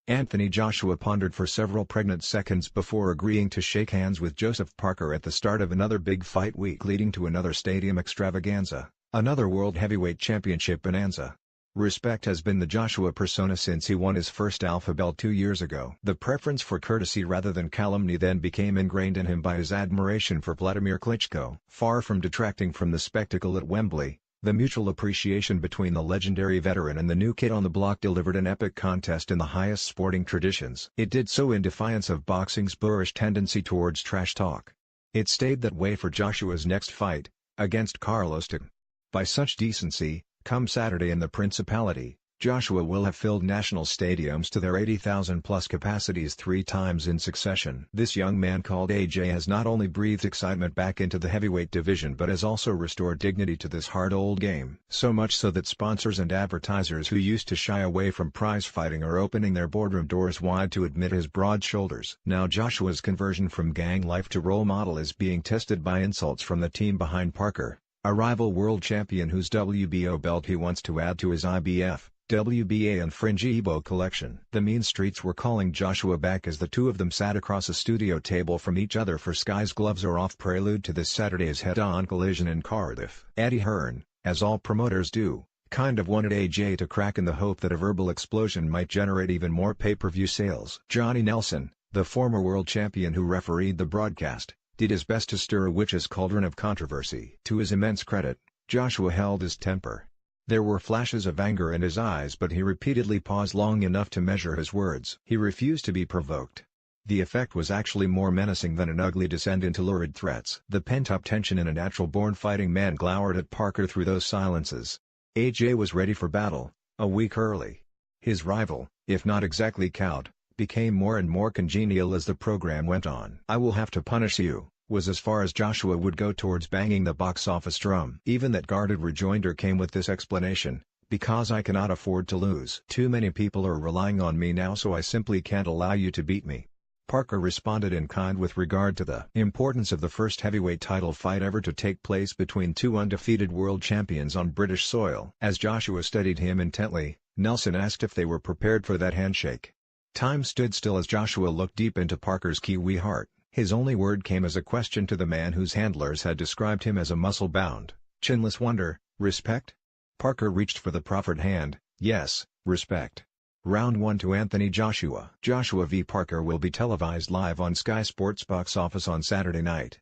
Anthony Joshua pondered for several pregnant seconds before agreeing to shake hands with Joseph Parker at the start of another big fight week leading to another stadium extravaganza, another World Heavyweight Championship bonanza. Respect has been the Joshua persona since he won his first Alpha Belt 2 years ago. The preference for courtesy rather than calumny then became ingrained in him by his admiration for Vladimir Klitschko. Far from detracting from the spectacle at Wembley, the mutual appreciation between the legendary veteran and the new kid on the block delivered an epic contest in the highest sporting traditions. It did so in defiance of boxing's boorish tendency towards trash talk. It stayed that way for Joshua's next fight, against Carlos Takam. By such decency, come Saturday in the Principality, Joshua will have filled national stadiums to their 80,000-plus capacities 3 times in succession. This young man called AJ has not only breathed excitement back into the heavyweight division but has also restored dignity to this hard old game. So much so that sponsors and advertisers who used to shy away from prize fighting are opening their boardroom doors wide to admit his broad shoulders. Now Joshua's conversion from gang life to role model is being tested by insults from the team behind Parker, a rival world champion whose WBO belt he wants to add to his IBF, WBA and Fringe Ebo collection. The mean streets were calling Joshua back as the two of them sat across a studio table from each other for Sky's Gloves Are Off prelude to this Saturday's head-on collision in Cardiff. Eddie Hearn, as all promoters do, kind of wanted AJ to crack in the hope that a verbal explosion might generate even more pay-per-view sales. Johnny Nelson, the former world champion who refereed the broadcast, did his best to stir a witch's cauldron of controversy. To his immense credit, Joshua held his temper. There were flashes of anger in his eyes but he repeatedly paused long enough to measure his words. He refused to be provoked. The effect was actually more menacing than an ugly descent into lurid threats. The pent-up tension in a natural-born fighting man glowered at Parker through those silences. AJ was ready for battle, a week early. His rival, if not exactly cowed, became more and more congenial as the program went on. "I will have to punish you," was as far as Joshua would go towards banging the box office drum. Even that guarded rejoinder came with this explanation: "Because I cannot afford to lose. Too many people are relying on me now, so I simply can't allow you to beat me." Parker responded in kind with regard to the importance of the first heavyweight title fight ever to take place between two undefeated world champions on British soil. As Joshua studied him intently, Nelson asked if they were prepared for that handshake. Time stood still as Joshua looked deep into Parker's Kiwi heart. His only word came as a question to the man whose handlers had described him as a muscle-bound, chinless wonder: "Respect?" Parker reached for the proffered hand. "Yes, respect." Round 1 to Anthony Joshua. Joshua v Parker will be televised live on Sky Sports Box Office on Saturday night.